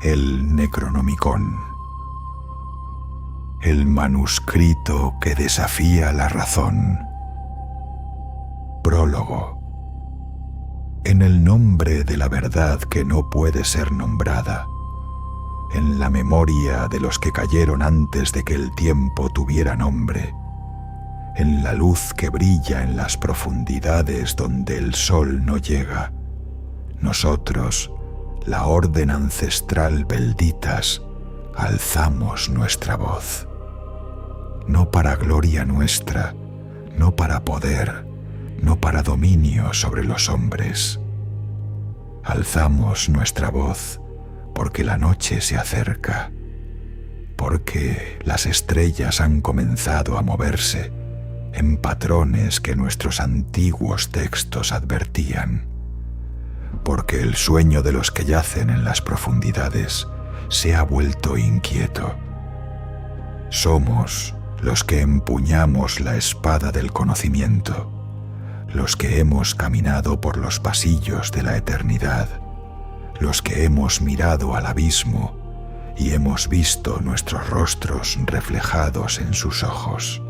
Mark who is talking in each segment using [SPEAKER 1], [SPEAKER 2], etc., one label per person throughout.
[SPEAKER 1] El Necronomicon. El manuscrito que desafía la razón. Prólogo. En el nombre de la verdad que no puede ser nombrada, en la memoria de los que cayeron antes de que el tiempo tuviera nombre, en la luz que brilla en las profundidades donde el sol no llega, nosotros, la orden ancestral Belditas, alzamos nuestra voz. No para gloria nuestra, no para poder, no para dominio sobre los hombres. Alzamos nuestra voz porque la noche se acerca, porque las estrellas han comenzado a moverse en patrones que nuestros antiguos textos advertían, porque el sueño de los que yacen en las profundidades se ha vuelto inquieto. Somos los que empuñamos la espada del conocimiento, los que hemos caminado por los pasillos de la eternidad, los que hemos mirado al abismo y hemos visto nuestros rostros reflejados en sus ojos.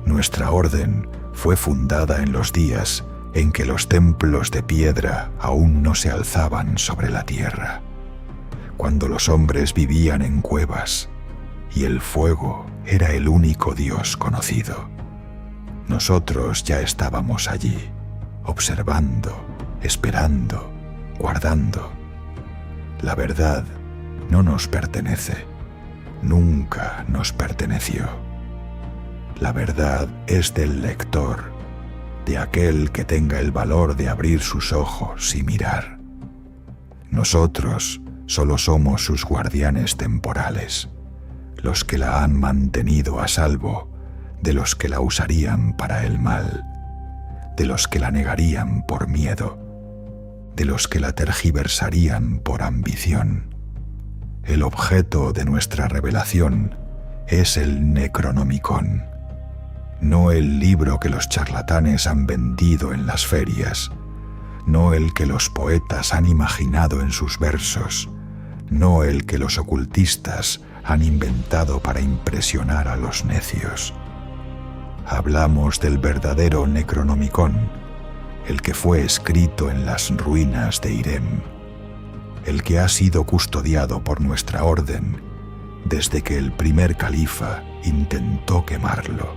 [SPEAKER 1] Nuestra orden fue fundada en los días en que los templos de piedra aún no se alzaban sobre la tierra, cuando los hombres vivían en cuevas y el fuego era el único Dios conocido. Nosotros ya estábamos allí, observando, esperando, guardando. La verdad no nos pertenece, nunca nos perteneció. La verdad es del lector, de aquel que tenga el valor de abrir sus ojos y mirar. Nosotros solo somos sus guardianes temporales, los que la han mantenido a salvo de los que la usarían para el mal, de los que la negarían por miedo, de los que la tergiversarían por ambición. El objeto de nuestra revelación es el Necronomicon, no el libro que los charlatanes han vendido en las ferias, no el que los poetas han imaginado en sus versos, no el que los ocultistas han inventado para impresionar a los necios. Hablamos del verdadero Necronomicon, el que fue escrito en las ruinas de Irem, el que ha sido custodiado por nuestra orden desde que el primer califa intentó quemarlo,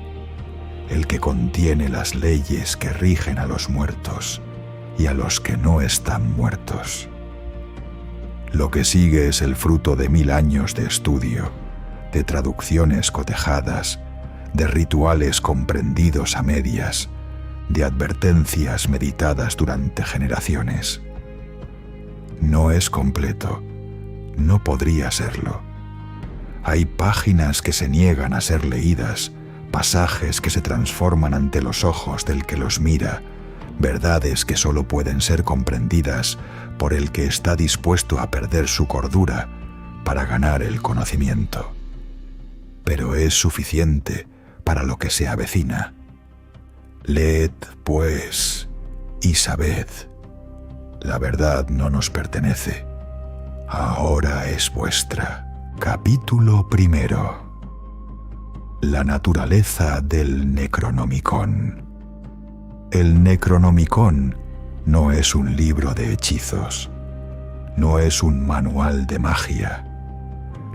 [SPEAKER 1] el que contiene las leyes que rigen a los muertos y a los que no están muertos. Lo que sigue es el fruto de 1000 años de estudio, de traducciones cotejadas, de rituales comprendidos a medias, de advertencias meditadas durante generaciones. No es completo, no podría serlo. Hay páginas que se niegan a ser leídas, pasajes que se transforman ante los ojos del que los mira, verdades que solo pueden ser comprendidas por el que está dispuesto a perder su cordura para ganar el conocimiento. Pero es suficiente para lo que se avecina. Leed, pues, y sabed. La verdad no nos pertenece. Ahora es vuestra. Capítulo 1. La naturaleza del Necronomicon. El Necronomicon no es un libro de hechizos, no es un manual de magia,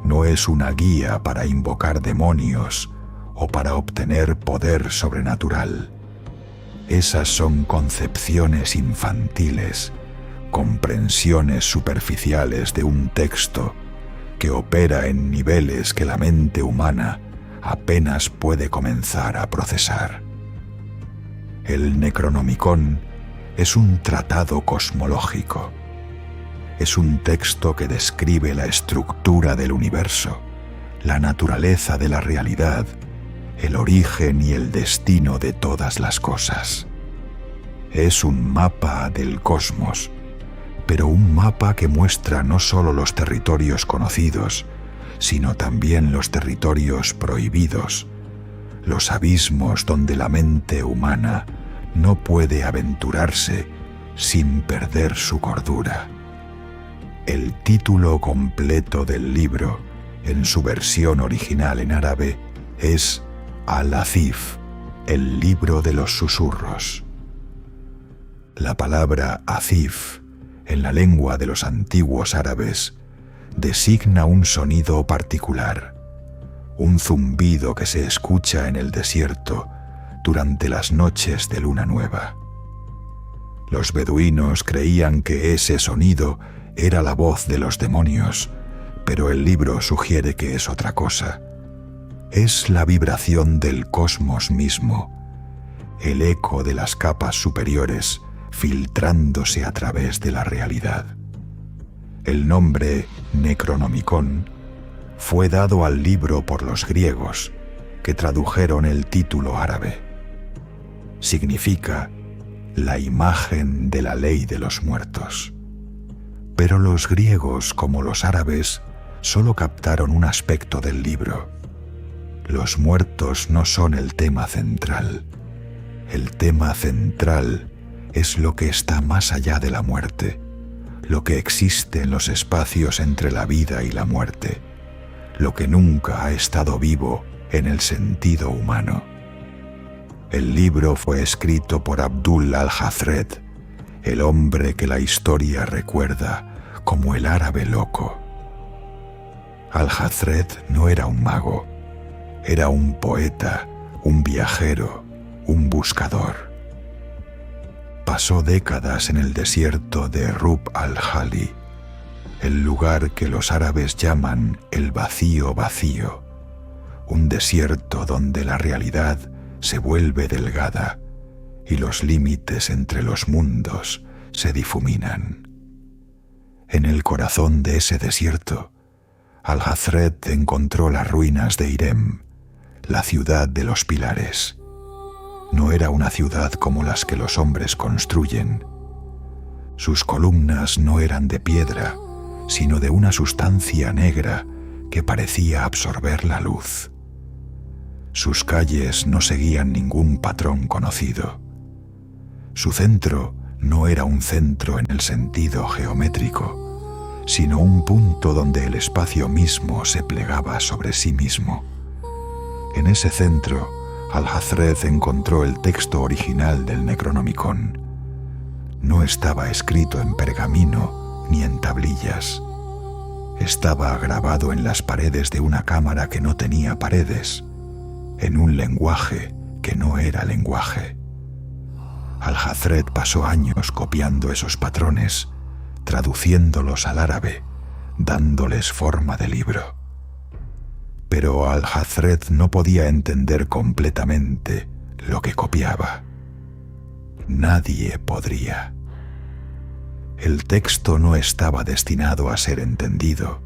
[SPEAKER 1] no es una guía para invocar demonios o para obtener poder sobrenatural. Esas son concepciones infantiles, comprensiones superficiales de un texto que opera en niveles que la mente humana apenas puede comenzar a procesar. El Necronomicon es un tratado cosmológico. Es un texto que describe la estructura del universo, la naturaleza de la realidad, el origen y el destino de todas las cosas. Es un mapa del cosmos, pero un mapa que muestra no solo los territorios conocidos, sino también los territorios prohibidos, los abismos donde la mente humana no puede aventurarse sin perder su cordura. El título completo del libro, en su versión original en árabe, es Al-Athif, el libro de los susurros. La palabra Athif, en la lengua de los antiguos árabes, designa un sonido particular, un zumbido que se escucha en el desierto durante las noches de luna nueva. Los beduinos creían que ese sonido era la voz de los demonios, pero el libro sugiere que es otra cosa. Es la vibración del cosmos mismo, el eco de las capas superiores filtrándose a través de la realidad. El nombre Necronomicon fue dado al libro por los griegos, que tradujeron el título árabe. Significa la imagen de la ley de los muertos. Pero los griegos, como los árabes, solo captaron un aspecto del libro. Los muertos no son el tema central. El tema central es lo que está más allá de la muerte, lo que existe en los espacios entre la vida y la muerte, lo que nunca ha estado vivo en el sentido humano. El libro fue escrito por Abdul al-Hazred, el hombre que la historia recuerda como el árabe loco. Al-Hazred no era un mago, era un poeta, un viajero, un buscador. Pasó décadas en el desierto de Rub al-Hali, el lugar que los árabes llaman el vacío vacío, un desierto donde la realidad se vuelve delgada y los límites entre los mundos se difuminan. En el corazón de ese desierto, Al-Hazred encontró las ruinas de Irem, la ciudad de los pilares. No era una ciudad como las que los hombres construyen. Sus columnas no eran de piedra, sino de una sustancia negra que parecía absorber la luz. Sus calles no seguían ningún patrón conocido. Su centro no era un centro en el sentido geométrico, sino un punto donde el espacio mismo se plegaba sobre sí mismo. En ese centro, Al-Hazred encontró el texto original del Necronomicon. No estaba escrito en pergamino ni en tablillas. Estaba grabado en las paredes de una cámara que no tenía paredes, en un lenguaje que no era lenguaje. Al-Hazred pasó años copiando esos patrones, traduciéndolos al árabe, dándoles forma de libro. Pero Al-Hazred no podía entender completamente lo que copiaba. Nadie podría. El texto no estaba destinado a ser entendido,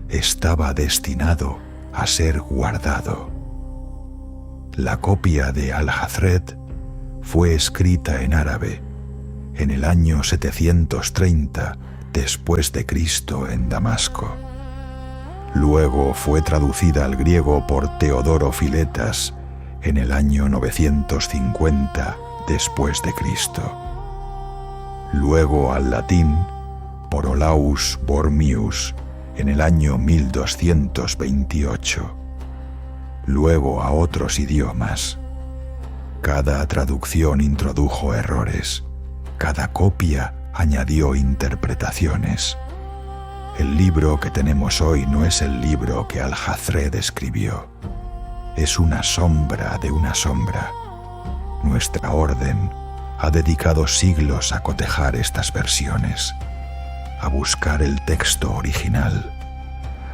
[SPEAKER 1] estaba destinado a ser guardado. La copia de Al-Hazred fue escrita en árabe en el año 730 después de Cristo en Damasco. Luego fue traducida al griego por Teodoro Filetas en el año 950 después de Cristo. Luego al latín por Olaus Bormius en el año 1228. Luego a otros idiomas. Cada traducción introdujo errores, cada copia añadió interpretaciones. El libro que tenemos hoy no es el libro que Al-Hazred escribió. Es una sombra de una sombra. Nuestra orden ha dedicado siglos a cotejar estas versiones, a buscar el texto original,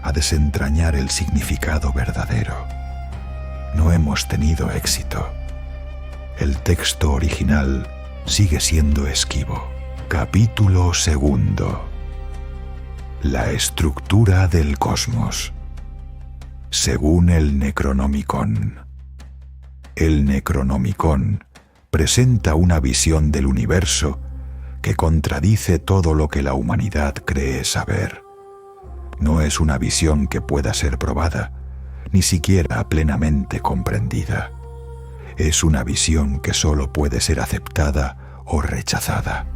[SPEAKER 1] a desentrañar el significado verdadero. No hemos tenido éxito. El texto original sigue siendo esquivo. Capítulo 2. La estructura del cosmos. Según el Necronomicon. El Necronomicon presenta una visión del universo que contradice todo lo que la humanidad cree saber. No es una visión que pueda ser probada, ni siquiera plenamente comprendida. Es una visión que solo puede ser aceptada o rechazada.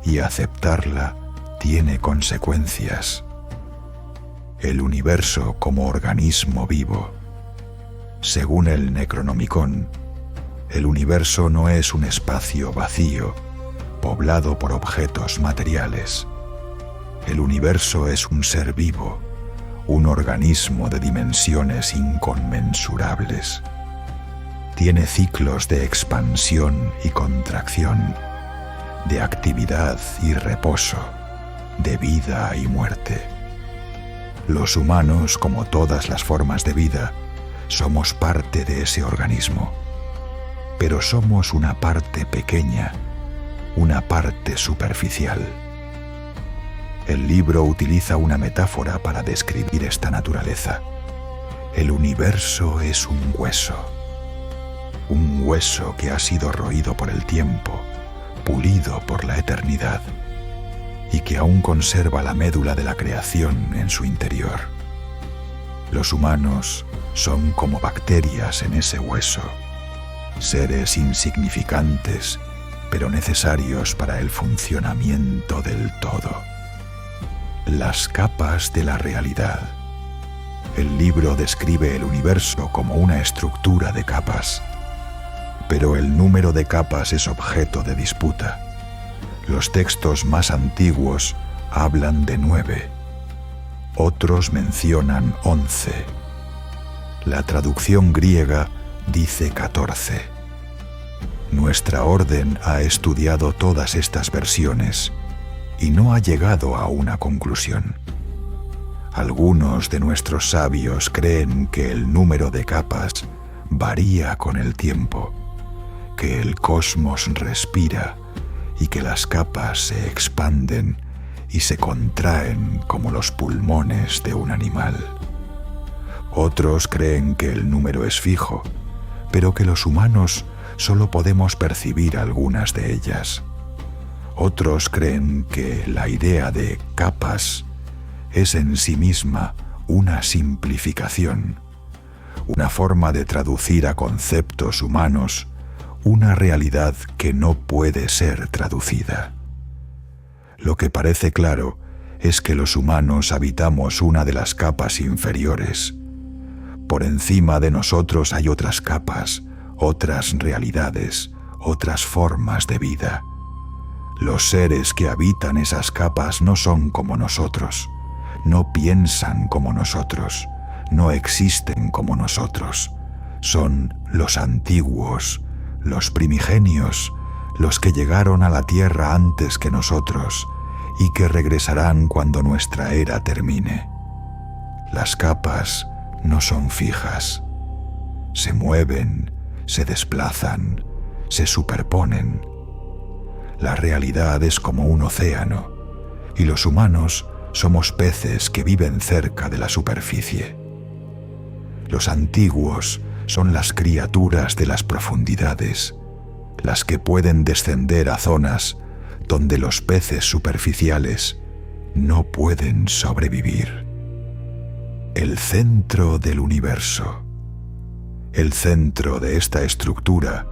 [SPEAKER 1] Y aceptarla tiene consecuencias. El universo como organismo vivo. Según el Necronomicon, el universo no es un espacio vacío, poblado por objetos materiales. El universo es un ser vivo, un organismo de dimensiones inconmensurables. Tiene ciclos de expansión y contracción, de actividad y reposo, de vida y muerte. Los humanos, como todas las formas de vida, somos parte de ese organismo, pero somos una parte pequeña, una parte superficial. El libro utiliza una metáfora para describir esta naturaleza. El universo es un hueso que ha sido roído por el tiempo, pulido por la eternidad, y que aún conserva la médula de la creación en su interior. Los humanos son como bacterias en ese hueso, seres insignificantes, pero necesarios para el funcionamiento del todo. Las capas de la realidad. El libro describe el universo como una estructura de capas, pero el número de capas es objeto de disputa. Los textos más antiguos hablan de 9, otros mencionan 11. La traducción griega dice 14. Nuestra orden ha estudiado todas estas versiones y no ha llegado a una conclusión. Algunos de nuestros sabios creen que el número de capas varía con el tiempo, que el cosmos respira y que las capas se expanden y se contraen como los pulmones de un animal. Otros creen que el número es fijo, pero que los humanos solo podemos percibir algunas de ellas. Otros creen que la idea de capas es en sí misma una simplificación, una forma de traducir a conceptos humanos una realidad que no puede ser traducida. Lo que parece claro es que los humanos habitamos una de las capas inferiores. Por encima de nosotros hay otras capas, otras realidades, otras formas de vida. Los seres que habitan esas capas no son como nosotros, no piensan como nosotros, no existen como nosotros. Son los antiguos, los primigenios, los que llegaron a la tierra antes que nosotros y que regresarán cuando nuestra era termine. Las capas no son fijas. Se mueven, se desplazan, se superponen. La realidad es como un océano, y los humanos somos peces que viven cerca de la superficie. Los antiguos son las criaturas de las profundidades, las que pueden descender a zonas donde los peces superficiales no pueden sobrevivir. El centro del universo. El centro de esta estructura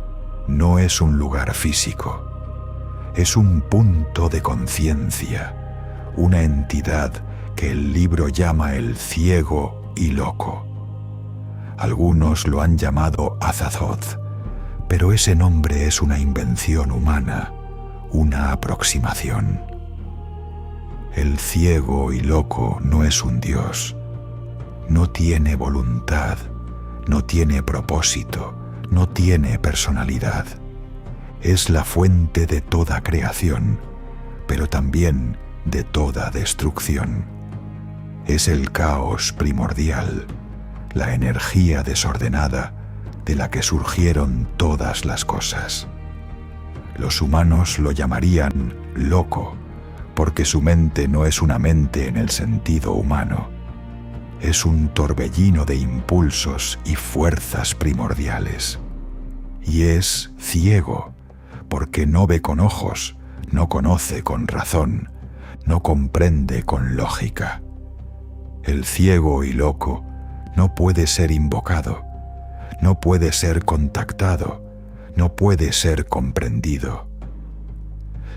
[SPEAKER 1] no es un lugar físico. Es un punto de conciencia, una entidad que el libro llama el ciego y loco. Algunos lo han llamado Azathoth, pero ese nombre es una invención humana, una aproximación. El ciego y loco no es un dios, no tiene voluntad, no tiene propósito, no tiene personalidad. Es la fuente de toda creación, pero también de toda destrucción. Es el caos primordial, la energía desordenada de la que surgieron todas las cosas. Los humanos lo llamarían loco, porque su mente no es una mente en el sentido humano. Es un torbellino de impulsos y fuerzas primordiales. Y es ciego, porque no ve con ojos, no conoce con razón, no comprende con lógica. El ciego y loco no puede ser invocado, no puede ser contactado, no puede ser comprendido.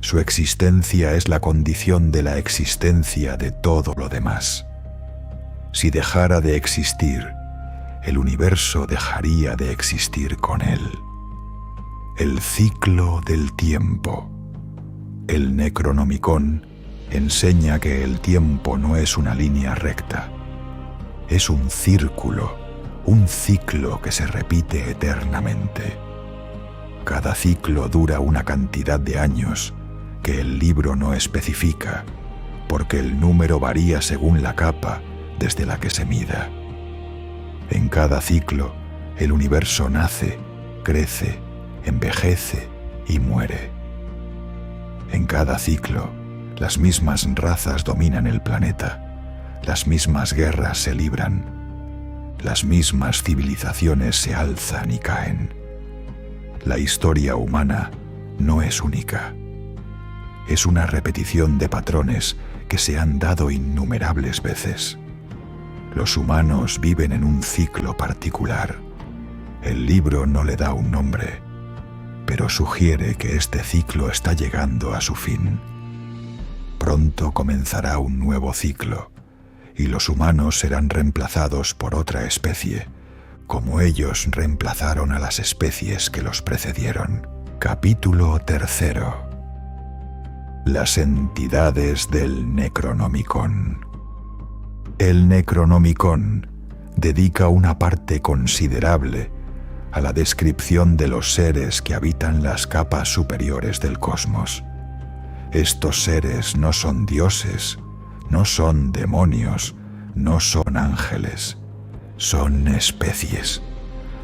[SPEAKER 1] Su existencia es la condición de la existencia de todo lo demás. Si dejara de existir, el universo dejaría de existir con él. El ciclo del tiempo. El Necronomicon enseña que el tiempo no es una línea recta. Es un círculo, un ciclo que se repite eternamente. Cada ciclo dura una cantidad de años que el libro no especifica, porque el número varía según la capa desde la que se mida. En cada ciclo, el universo nace, crece, envejece y muere. En cada ciclo, las mismas razas dominan el planeta, las mismas guerras se libran, las mismas civilizaciones se alzan y caen. La historia humana no es única. Es una repetición de patrones que se han dado innumerables veces. Los humanos viven en un ciclo particular. El libro no le da un nombre, pero sugiere que este ciclo está llegando a su fin. Pronto comenzará un nuevo ciclo, y los humanos serán reemplazados por otra especie, como ellos reemplazaron a las especies que los precedieron. Capítulo 3. Las entidades del Necronomicon. El Necronomicon dedica una parte considerable a la descripción de los seres que habitan las capas superiores del cosmos. Estos seres no son dioses, no son demonios, no son ángeles. Son especies,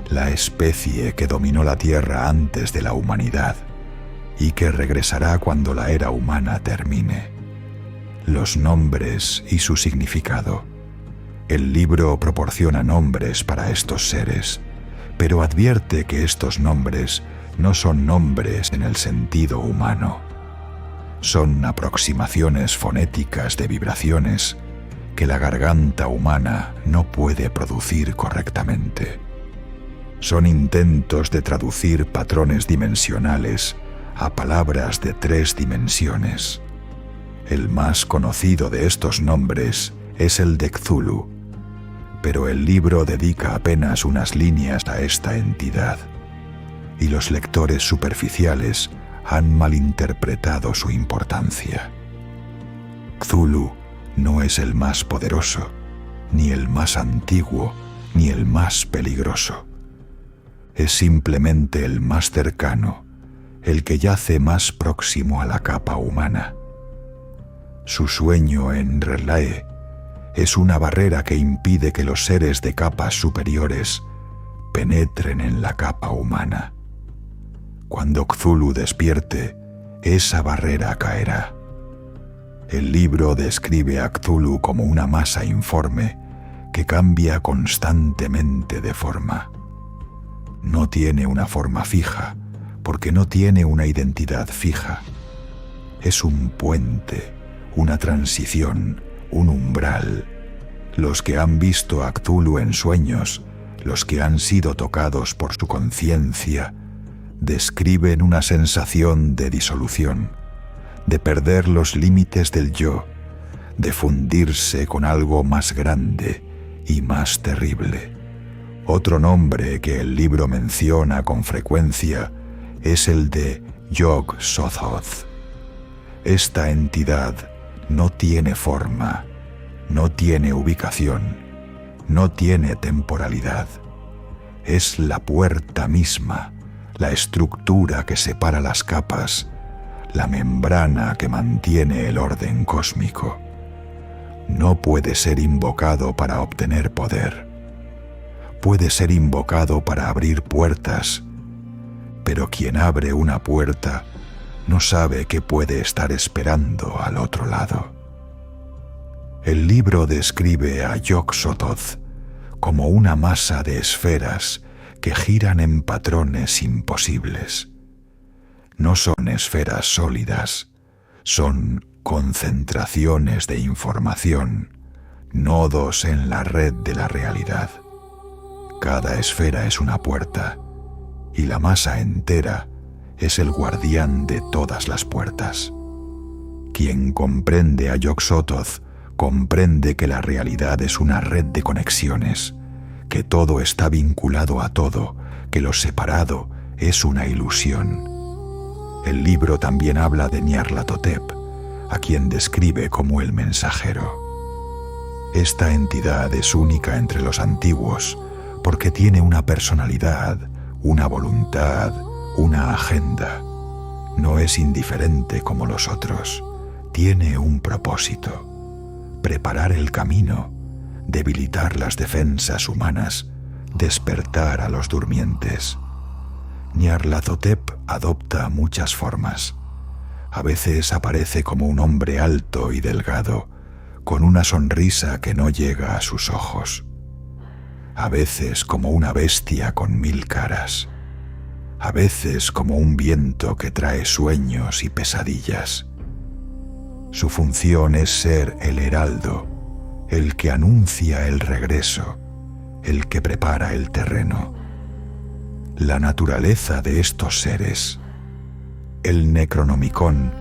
[SPEAKER 1] la especie que dominó la Tierra antes de la humanidad y que regresará cuando la era humana termine. Los nombres y su significado. El libro proporciona nombres para estos seres, pero advierte que estos nombres no son nombres en el sentido humano. Son aproximaciones fonéticas de vibraciones que la garganta humana no puede producir correctamente. Son intentos de traducir patrones dimensionales a palabras de 3 dimensiones. El más conocido de estos nombres es el de Cthulhu, pero el libro dedica apenas unas líneas a esta entidad, y los lectores superficiales han malinterpretado su importancia. Cthulhu no es el más poderoso, ni el más antiguo, ni el más peligroso. Es simplemente el más cercano, el que yace más próximo a la capa humana. Su sueño en R'lyeh es una barrera que impide que los seres de capas superiores penetren en la capa humana. Cuando Cthulhu despierte, esa barrera caerá. El libro describe a Cthulhu como una masa informe que cambia constantemente de forma. No tiene una forma fija, porque no tiene una identidad fija. Es un puente, una transición, un umbral. Los que han visto a Cthulhu en sueños, los que han sido tocados por su conciencia, describen una sensación de disolución, de perder los límites del yo, de fundirse con algo más grande y más terrible. Otro nombre que el libro menciona con frecuencia es el de Yog-Sothoth. Esta entidad no tiene forma, no tiene ubicación, no tiene temporalidad. Es la puerta misma, la estructura que separa las capas, la membrana que mantiene el orden cósmico. No puede ser invocado para obtener poder. Puede ser invocado para abrir puertas, pero quien abre una puerta no sabe qué puede estar esperando al otro lado. El libro describe a Yog-Sothoth como una masa de esferas que giran en patrones imposibles. No son esferas sólidas, son concentraciones de información, nodos en la red de la realidad. Cada esfera es una puerta, y la masa entera es el guardián de todas las puertas. Quien comprende a Yog-Sothoth comprende que la realidad es una red de conexiones, que todo está vinculado a todo, que lo separado es una ilusión. El libro también habla de Nyarlathotep, a quien describe como el mensajero. Esta entidad es única entre los antiguos porque tiene una personalidad, una voluntad, una agenda. No es indiferente como los otros. Tiene un propósito: preparar el camino, debilitar las defensas humanas, despertar a los durmientes. Nyarlathotep adopta muchas formas. A veces aparece como un hombre alto y delgado, con una sonrisa que no llega a sus ojos. A veces como una bestia con 1000 caras. A veces como un viento que trae sueños y pesadillas. Su función es ser el heraldo, el que anuncia el regreso, el que prepara el terreno. La naturaleza de estos seres. El Necronomicon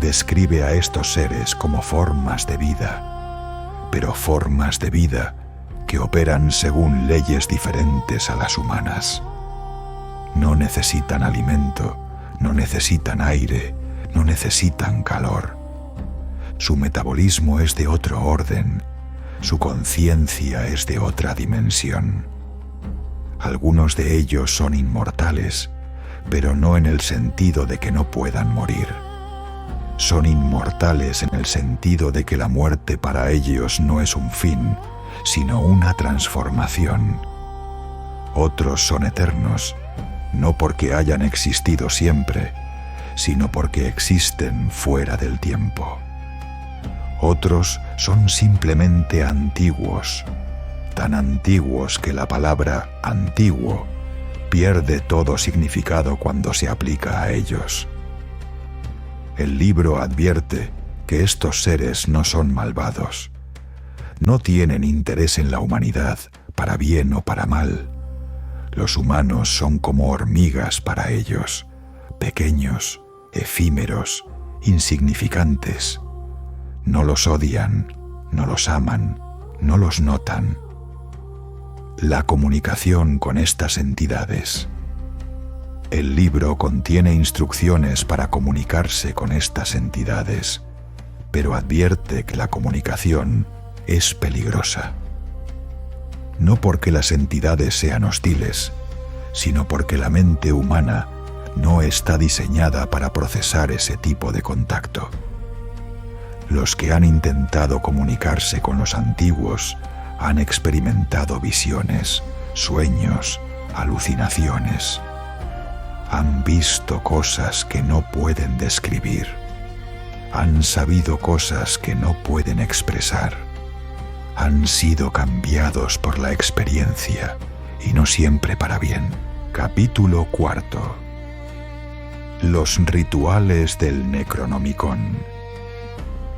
[SPEAKER 1] describe a estos seres como formas de vida, pero formas de vida que operan según leyes diferentes a las humanas. No necesitan alimento, no necesitan aire, no necesitan calor. Su metabolismo es de otro orden, su conciencia es de otra dimensión. Algunos de ellos son inmortales, pero no en el sentido de que no puedan morir. Son inmortales en el sentido de que la muerte para ellos no es un fin, sino una transformación. Otros son eternos, no porque hayan existido siempre, sino porque existen fuera del tiempo. Otros son simplemente antiguos, tan antiguos que la palabra antiguo pierde todo significado cuando se aplica a ellos. El libro advierte que estos seres no son malvados. No tienen interés en la humanidad, para bien o para mal. Los humanos son como hormigas para ellos, pequeños, efímeros, insignificantes. No los odian, no los aman, no los notan. La comunicación con estas entidades. El libro contiene instrucciones para comunicarse con estas entidades, pero advierte que la comunicación es peligrosa. No porque las entidades sean hostiles, sino porque la mente humana no está diseñada para procesar ese tipo de contacto. Los que han intentado comunicarse con los antiguos han experimentado visiones, sueños, alucinaciones. Han visto cosas que no pueden describir. Han sabido cosas que no pueden expresar. Han sido cambiados por la experiencia, y no siempre para bien. Capítulo 4. Los rituales del Necronomicon.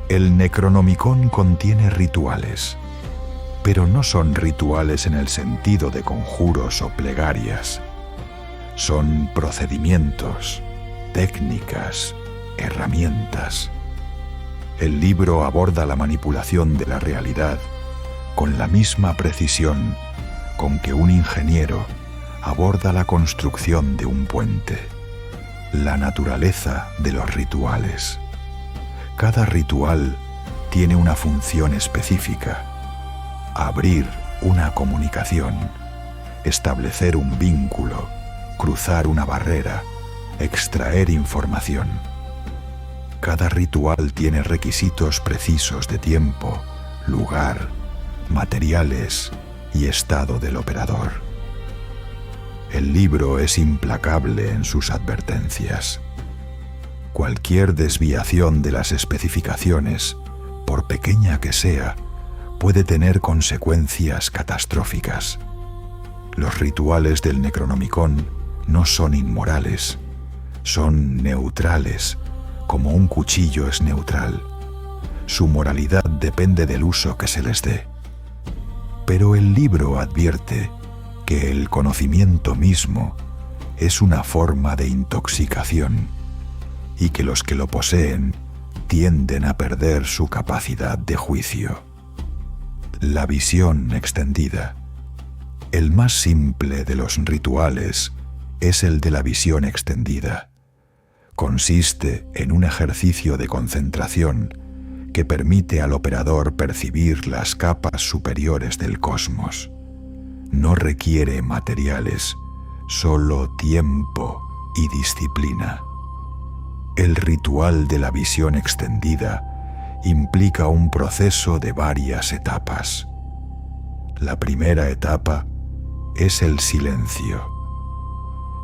[SPEAKER 1] El Necronomicon contiene rituales, pero no son rituales en el sentido de conjuros o plegarias. Son procedimientos, técnicas, herramientas. El libro aborda la manipulación de la realidad con la misma precisión con que un ingeniero aborda la construcción de un puente. La naturaleza de los rituales. Cada ritual tiene una función específica: abrir una comunicación, establecer un vínculo, cruzar una barrera, extraer información. Cada ritual tiene requisitos precisos de tiempo, lugar, materiales y estado del operador. El libro es implacable en sus advertencias. Cualquier desviación de las especificaciones, por pequeña que sea, puede tener consecuencias catastróficas. Los rituales del Necronomicon no son inmorales, son neutrales, como un cuchillo es neutral. Su moralidad depende del uso que se les dé. Pero el libro advierte que el conocimiento mismo es una forma de intoxicación y que los que lo poseen tienden a perder su capacidad de juicio. La visión extendida. El más simple de los rituales es el de la visión extendida. Consiste en un ejercicio de concentración que permite al operador percibir las capas superiores del cosmos. No requiere materiales, solo tiempo y disciplina. El ritual de la visión extendida implica un proceso de varias etapas. La primera etapa es el silencio.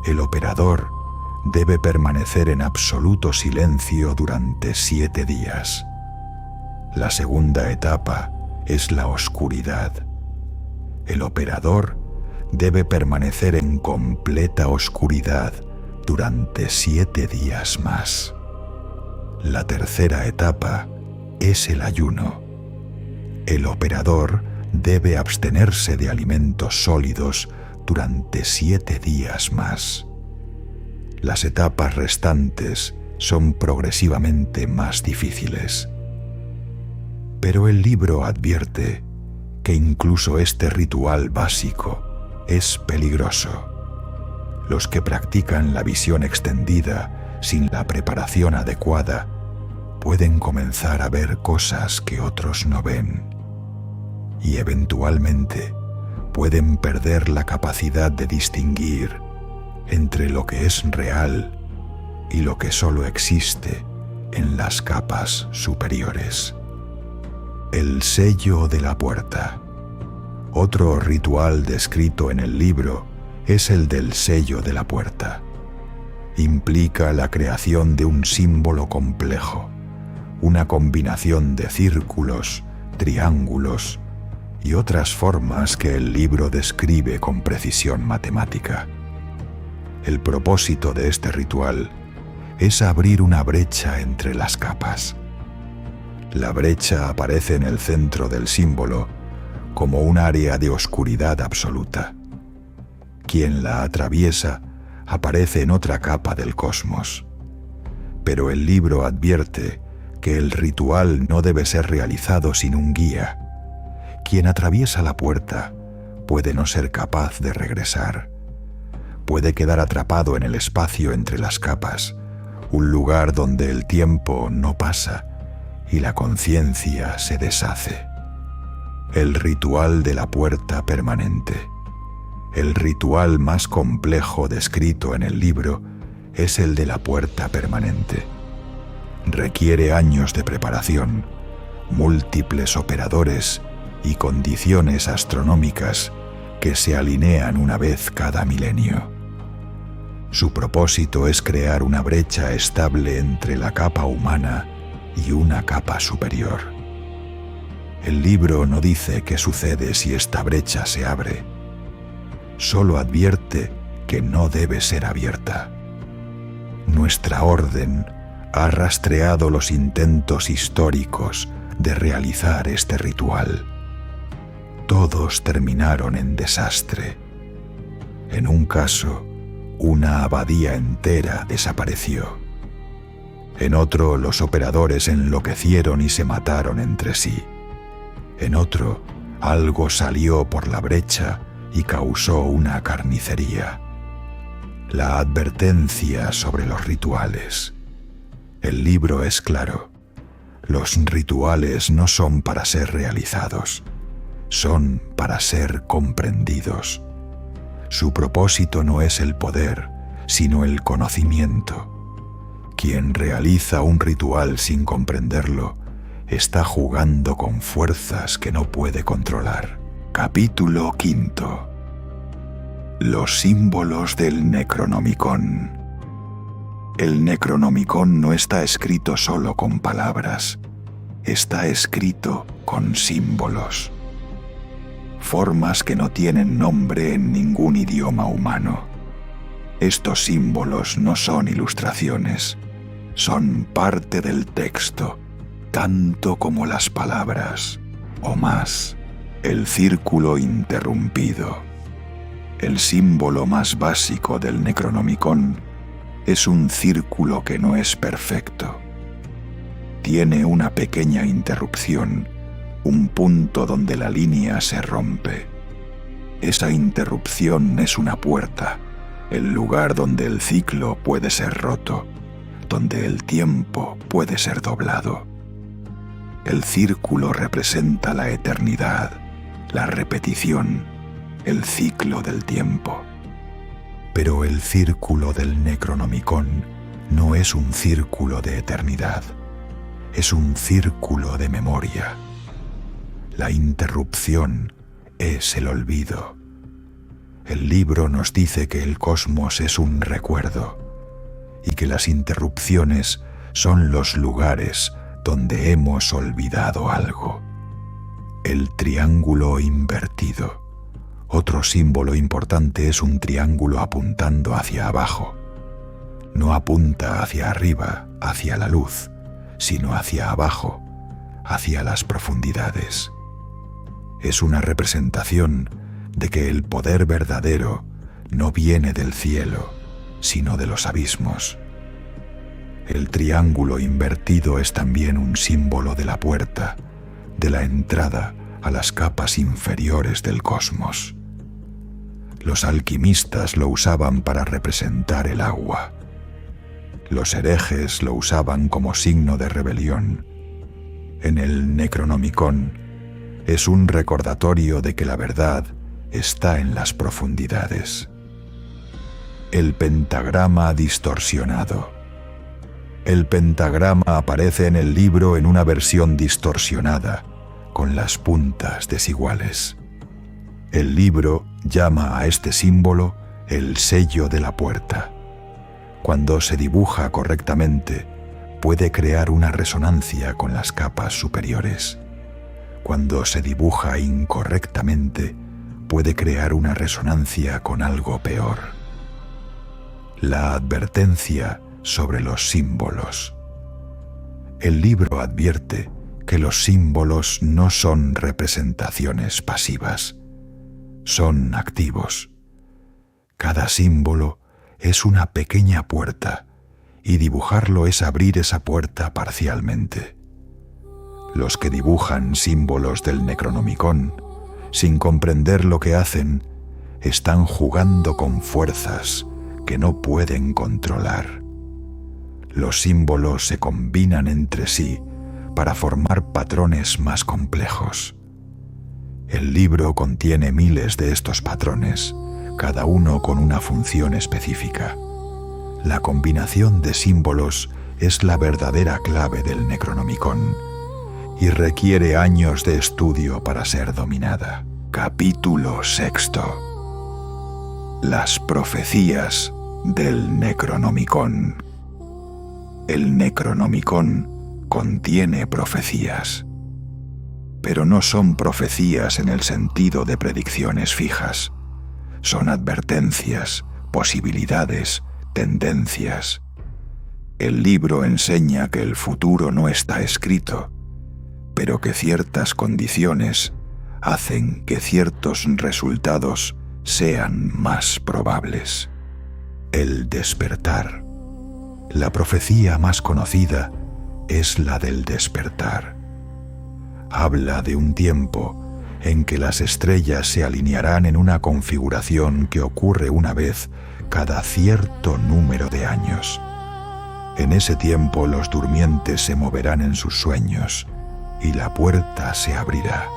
[SPEAKER 1] El operador debe permanecer en absoluto silencio durante 7 días. La segunda etapa es la oscuridad. El operador debe permanecer en completa oscuridad durante 7 días más. La tercera etapa es el ayuno. El operador debe abstenerse de alimentos sólidos durante 7 días más. Las etapas restantes son progresivamente más difíciles. Pero el libro advierte que incluso este ritual básico es peligroso. Los que practican la visión extendida sin la preparación adecuada pueden comenzar a ver cosas que otros no ven y eventualmente pueden perder la capacidad de distinguir entre lo que es real y lo que solo existe en las capas superiores. El sello de la puerta. Otro ritual descrito en el libro es el del sello de la puerta. Implica la creación de un símbolo complejo, una combinación de círculos, triángulos y otras formas que el libro describe con precisión matemática. El propósito de este ritual es abrir una brecha entre las capas. La brecha aparece en el centro del símbolo como un área de oscuridad absoluta. Quien la atraviesa aparece en otra capa del cosmos. Pero el libro advierte que el ritual no debe ser realizado sin un guía. Quien atraviesa la puerta puede no ser capaz de regresar. Puede quedar atrapado en el espacio entre las capas, un lugar donde el tiempo no pasa y la conciencia se deshace. El ritual de la puerta permanente. El ritual más complejo descrito en el libro es el de la puerta permanente. Requiere años de preparación, múltiples operadores y condiciones astronómicas que se alinean una vez cada milenio. Su propósito es crear una brecha estable entre la capa humana y una capa superior. El libro no dice qué sucede si esta brecha se abre. Solo advierte que no debe ser abierta. Nuestra orden ha rastreado los intentos históricos de realizar este ritual. Todos terminaron en desastre. En un caso, una abadía entera desapareció. En otro, los operadores enloquecieron y se mataron entre sí. En otro, algo salió por la brecha y causó una carnicería. La advertencia sobre los rituales. El libro es claro. Los rituales no son para ser realizados, son para ser comprendidos. Su propósito no es el poder, sino el conocimiento. Quien realiza un ritual sin comprenderlo está jugando con fuerzas que no puede controlar. Capítulo 5. Los símbolos del Necronomicon. El Necronomicon no está escrito solo con palabras, está escrito con símbolos. Formas que no tienen nombre en ningún idioma humano. Estos símbolos no son ilustraciones, son parte del texto, tanto como las palabras, o más. El círculo interrumpido. El símbolo más básico del Necronomicon es un círculo que no es perfecto. Tiene una pequeña interrupción, un punto donde la línea se rompe. Esa interrupción es una puerta, el lugar donde el ciclo puede ser roto, donde el tiempo puede ser doblado. El círculo representa la eternidad, la repetición, el ciclo del tiempo. Pero el círculo del Necronomicon no es un círculo de eternidad, es un círculo de memoria. La interrupción es el olvido. El libro nos dice que el cosmos es un recuerdo y que las interrupciones son los lugares donde hemos olvidado algo. El triángulo invertido. Otro símbolo importante es un triángulo apuntando hacia abajo. No apunta hacia arriba, hacia la luz, sino hacia abajo, hacia las profundidades. Es una representación de que el poder verdadero no viene del cielo, sino de los abismos. El triángulo invertido es también un símbolo de la puerta, de la entrada a las capas inferiores del cosmos. Los alquimistas lo usaban para representar el agua. Los herejes lo usaban como signo de rebelión. En el Necronomicon es un recordatorio de que la verdad está en las profundidades. El pentagrama distorsionado. El pentagrama aparece en el libro en una versión distorsionada, con las puntas desiguales. El libro llama a este símbolo el sello de la puerta. Cuando se dibuja correctamente, puede crear una resonancia con las capas superiores. Cuando se dibuja incorrectamente, puede crear una resonancia con algo peor. La advertencia sobre los símbolos. El libro advierte que los símbolos no son representaciones pasivas, son activos. Cada símbolo es una pequeña puerta y dibujarlo es abrir esa puerta parcialmente. Los que dibujan símbolos del Necronomicon, sin comprender lo que hacen, están jugando con fuerzas que no pueden controlar. Los símbolos se combinan entre sí para formar patrones más complejos. El libro contiene miles de estos patrones, cada uno con una función específica. La combinación de símbolos es la verdadera clave del Necronomicon y requiere años de estudio para ser dominada. Capítulo 6. Las profecías del Necronomicon. El Necronomicon contiene profecías, pero no son profecías en el sentido de predicciones fijas. Son advertencias, posibilidades, tendencias. El libro enseña que el futuro no está escrito, pero que ciertas condiciones hacen que ciertos resultados sean más probables. El despertar. La profecía más conocida es la del despertar. Habla de un tiempo en que las estrellas se alinearán en una configuración que ocurre una vez cada cierto número de años. En ese tiempo los durmientes se moverán en sus sueños y la puerta se abrirá.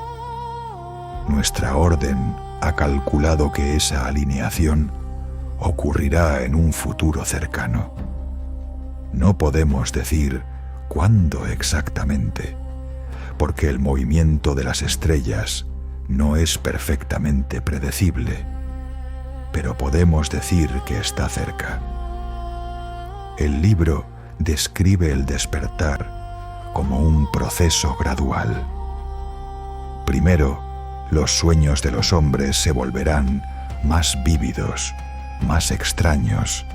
[SPEAKER 1] Nuestra orden ha calculado que esa alineación ocurrirá en un futuro cercano. No podemos decir cuándo exactamente, porque el movimiento de las estrellas no es perfectamente predecible, pero podemos decir que está cerca. El libro describe el despertar como un proceso gradual. Primero, los sueños de los hombres se volverán más vívidos, más extraños,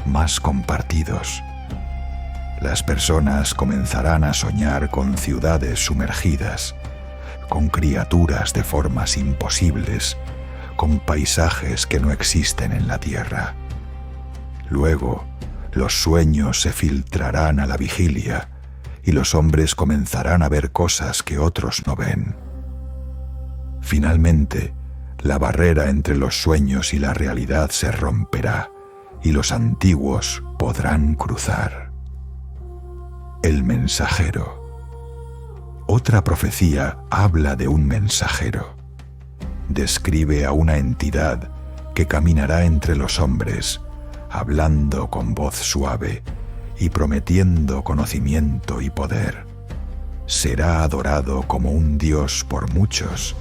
[SPEAKER 1] más compartidos. Las personas comenzarán a soñar con ciudades sumergidas, con criaturas de formas imposibles, con paisajes que no existen en la tierra. Luego, los sueños se filtrarán a la vigilia y los hombres comenzarán a ver cosas que otros no ven. Finalmente, la barrera entre los sueños y la realidad se romperá y los antiguos podrán cruzar. El mensajero. Otra profecía habla de un mensajero. Describe a una entidad que caminará entre los hombres, hablando con voz suave y prometiendo conocimiento y poder. Será adorado como un dios por muchos,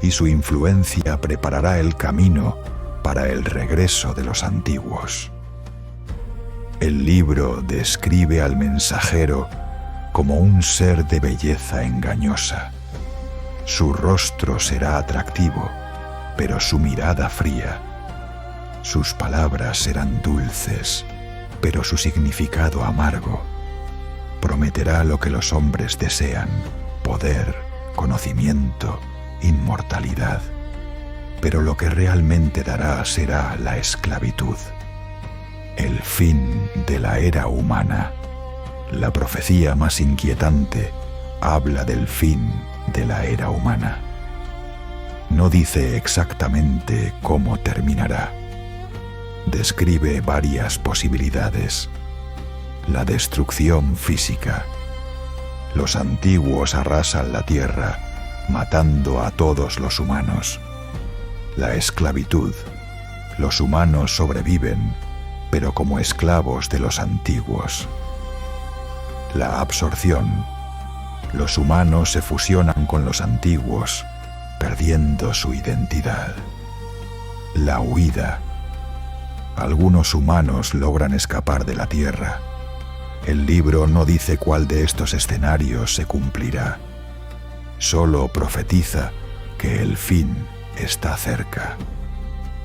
[SPEAKER 1] y su influencia preparará el camino para el regreso de los antiguos. El libro describe al mensajero como un ser de belleza engañosa. Su rostro será atractivo, pero su mirada fría. Sus palabras serán dulces, pero su significado amargo. Prometerá lo que los hombres desean: poder, conocimiento, inmortalidad. Pero lo que realmente dará será la esclavitud. El fin de la era humana. La profecía más inquietante habla del fin de la era humana. No dice exactamente cómo terminará. Describe varias posibilidades. La destrucción física. Los antiguos arrasan la tierra, matando a todos los humanos. La esclavitud. Los humanos sobreviven, pero como esclavos de los antiguos. La absorción. Los humanos se fusionan con los antiguos, perdiendo su identidad. La huida. Algunos humanos logran escapar de la tierra. El libro no dice cuál de estos escenarios se cumplirá. Solo profetiza que el fin está cerca.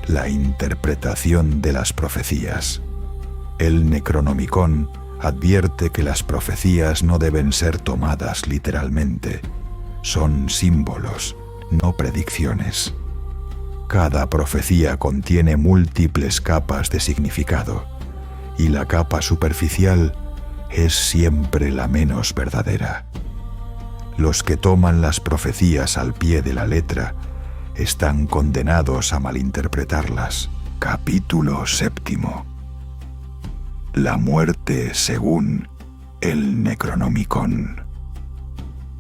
[SPEAKER 1] La interpretación de las profecías. El Necronomicon advierte que las profecías no deben ser tomadas literalmente. Son símbolos, no predicciones. Cada profecía contiene múltiples capas de significado, y la capa superficial es siempre la menos verdadera. Los que toman las profecías al pie de la letra están condenados a malinterpretarlas. Capítulo 7. La muerte según el Necronomicon.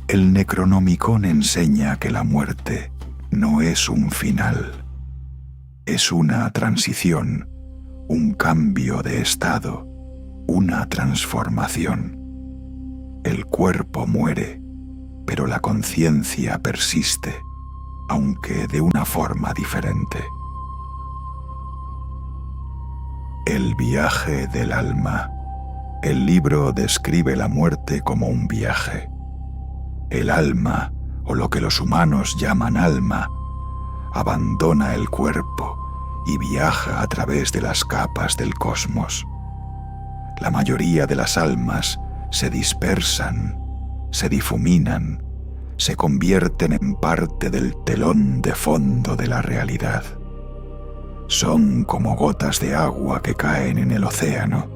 [SPEAKER 1] El Necronomicon enseña que la muerte no es un final. Es una transición, un cambio de estado, una transformación. El cuerpo muere, pero la conciencia persiste, aunque de una forma diferente. El viaje del alma. El libro describe la muerte como un viaje. El alma, o lo que los humanos llaman alma, abandona el cuerpo y viaja a través de las capas del cosmos. La mayoría de las almas se dispersan, se difuminan, se convierten en parte del telón de fondo de la realidad. Son como gotas de agua que caen en el océano,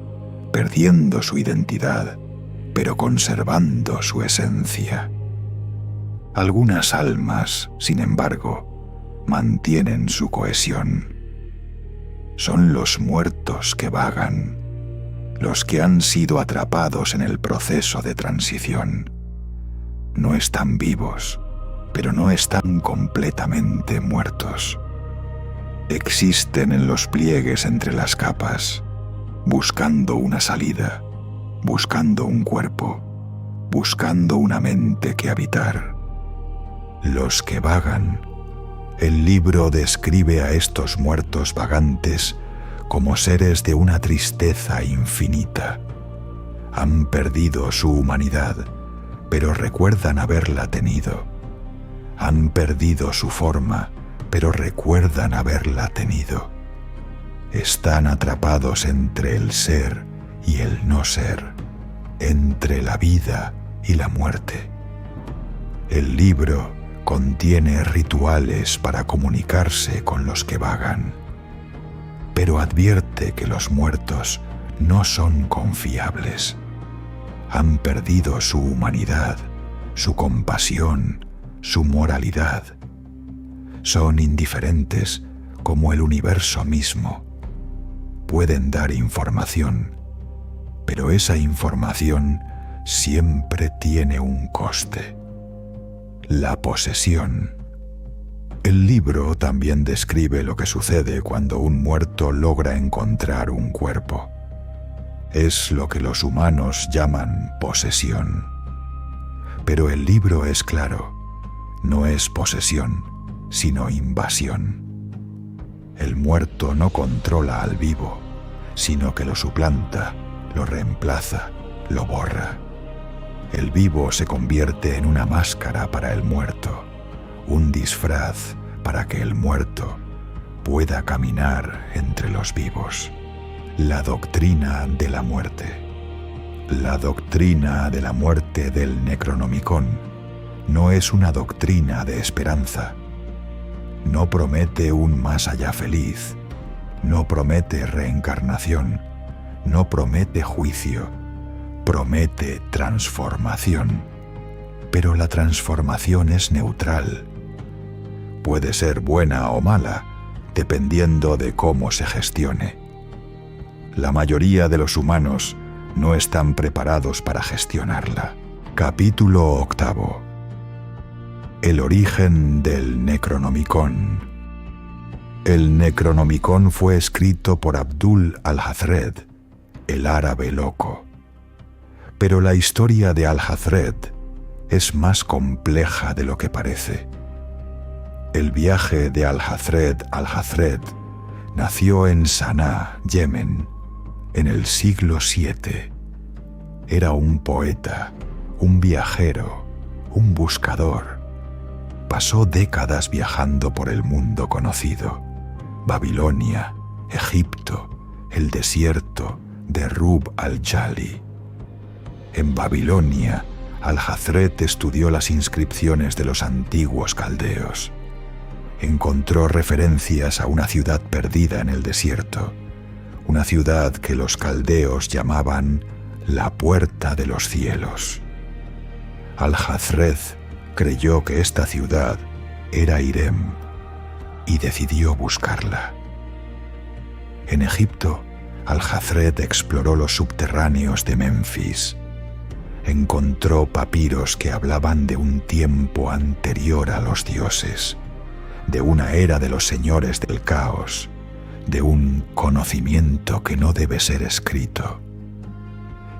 [SPEAKER 1] perdiendo su identidad, pero conservando su esencia. Algunas almas, sin embargo, mantienen su cohesión. Son los muertos que vagan, los que han sido atrapados en el proceso de transición. No están vivos, pero no están completamente muertos. Existen en los pliegues entre las capas, buscando una salida, buscando un cuerpo, buscando una mente que habitar. Los que vagan. El libro describe a estos muertos vagantes como seres de una tristeza infinita. Han perdido su humanidad, pero recuerdan haberla tenido. Han perdido su forma, pero recuerdan haberla tenido. Están atrapados entre el ser y el no ser, entre la vida y la muerte. El libro contiene rituales para comunicarse con los que vagan, pero advierte que los muertos no son confiables. Han perdido su humanidad, su compasión, su moralidad. Son indiferentes como el universo mismo. Pueden dar información, pero esa información siempre tiene un coste: la posesión. El libro también describe lo que sucede cuando un muerto logra encontrar un cuerpo. Es lo que los humanos llaman posesión. Pero el libro es claro: no es posesión, sino invasión. El muerto no controla al vivo, sino que lo suplanta, lo reemplaza, lo borra. El vivo se convierte en una máscara para el muerto, un disfraz para que el muerto pueda caminar entre los vivos. La doctrina de la muerte. La doctrina de la muerte del Necronomicon no es una doctrina de esperanza. No promete un más allá feliz, no promete reencarnación, no promete juicio, promete transformación. Pero la transformación es neutral. Puede ser buena o mala, dependiendo de cómo se gestione. La mayoría de los humanos no están preparados para gestionarla. Capítulo 8. El origen del Necronomicon. El Necronomicon fue escrito por Abdul al-Hazred, el árabe loco. Pero la historia de al-Hazred es más compleja de lo que parece. El viaje de al-Hazred nació en Saná, Yemen, en el siglo VII. Era un poeta, un viajero, un buscador. Pasó décadas viajando por el mundo conocido: Babilonia, Egipto, el desierto de Rub al-Jali. En Babilonia, al-Hazred estudió las inscripciones de los antiguos caldeos. Encontró referencias a una ciudad perdida en el desierto, una ciudad que los caldeos llamaban la Puerta de los Cielos. Al-Hazred creyó que esta ciudad era Irem y decidió buscarla. En Egipto, al-Hazred exploró los subterráneos de Menfis. Encontró papiros que hablaban de un tiempo anterior a los dioses, de una era de los señores del caos, de un conocimiento que no debe ser escrito.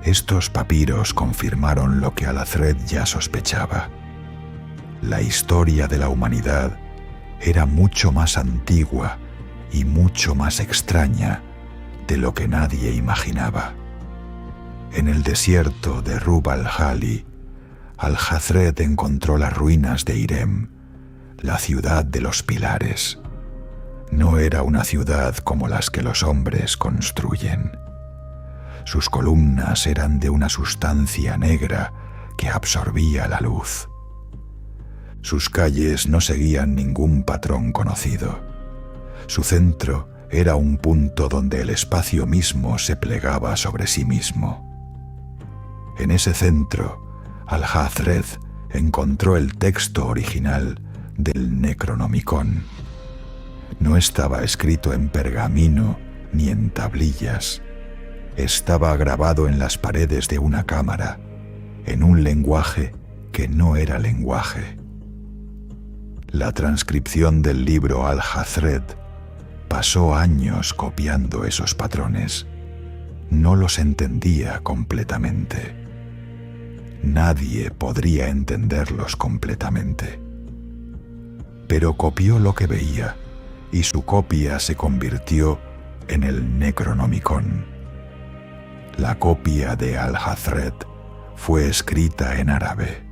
[SPEAKER 1] Estos papiros confirmaron lo que al-Hazred ya sospechaba. La historia de la humanidad era mucho más antigua y mucho más extraña de lo que nadie imaginaba. En el desierto de Rub al-Jali, al-Hazred encontró las ruinas de Irem, la ciudad de los pilares. No era una ciudad como las que los hombres construyen. Sus columnas eran de una sustancia negra que absorbía la luz. Sus calles no seguían ningún patrón conocido. Su centro era un punto donde el espacio mismo se plegaba sobre sí mismo. En ese centro, al-Hazred encontró el texto original del Necronomicon. No estaba escrito en pergamino ni en tablillas. Estaba grabado en las paredes de una cámara, en un lenguaje que no era lenguaje. La transcripción del libro al-Hazred pasó años copiando esos patrones. No los entendía completamente. Nadie podría entenderlos completamente. Pero copió lo que veía, y su copia se convirtió en el Necronomicon. La copia de al-Hazred fue escrita en árabe.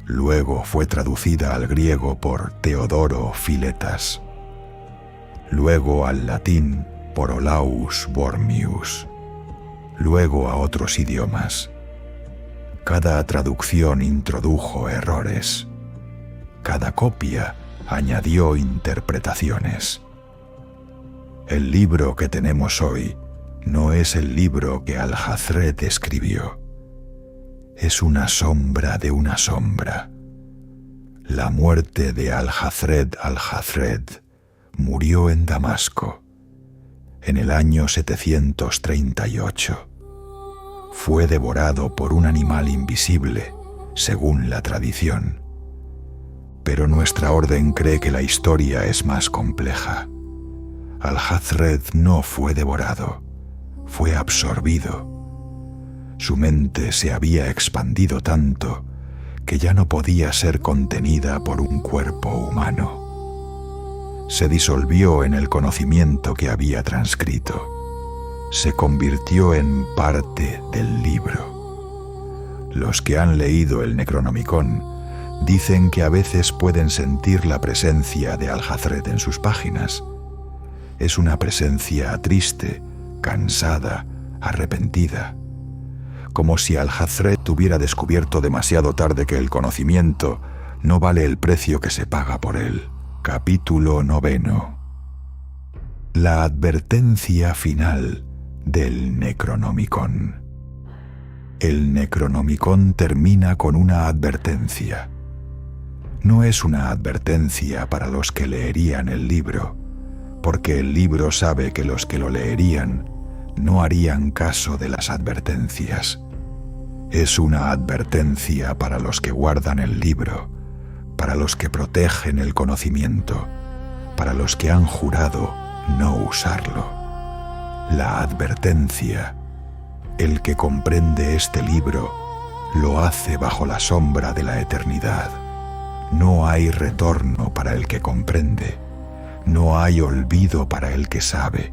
[SPEAKER 1] Luego fue traducida al griego por Teodoro Filetas. Luego al latín por Olaus Wormius. Luego a otros idiomas. Cada traducción introdujo errores. Cada copia añadió interpretaciones. El libro que tenemos hoy no es el libro que Alhazred escribió. Es una sombra de una sombra. La muerte de Alhazred murió en Damasco, en el año 738. Fue devorado por un animal invisible, según la tradición. Pero nuestra orden cree que la historia es más compleja. Alhazred no fue devorado, fue absorbido. Su mente se había expandido tanto que ya no podía ser contenida por un cuerpo humano. Se disolvió en el conocimiento que había transcrito. Se convirtió en parte del libro. Los que han leído el Necronomicon dicen que a veces pueden sentir la presencia de Alhazred en sus páginas. Es una presencia triste, cansada, arrepentida. Como si Alhazred hubiera descubierto demasiado tarde que el conocimiento no vale el precio que se paga por él. Capítulo 9. La advertencia final del Necronomicon. El Necronomicon termina con una advertencia. No es una advertencia para los que leerían el libro, porque el libro sabe que los que lo leerían no harían caso de las advertencias. Es una advertencia para los que guardan el libro, para los que protegen el conocimiento, para los que han jurado no usarlo. La advertencia: el que comprende este libro lo hace bajo la sombra de la eternidad. No hay retorno para el que comprende, no hay olvido para el que sabe,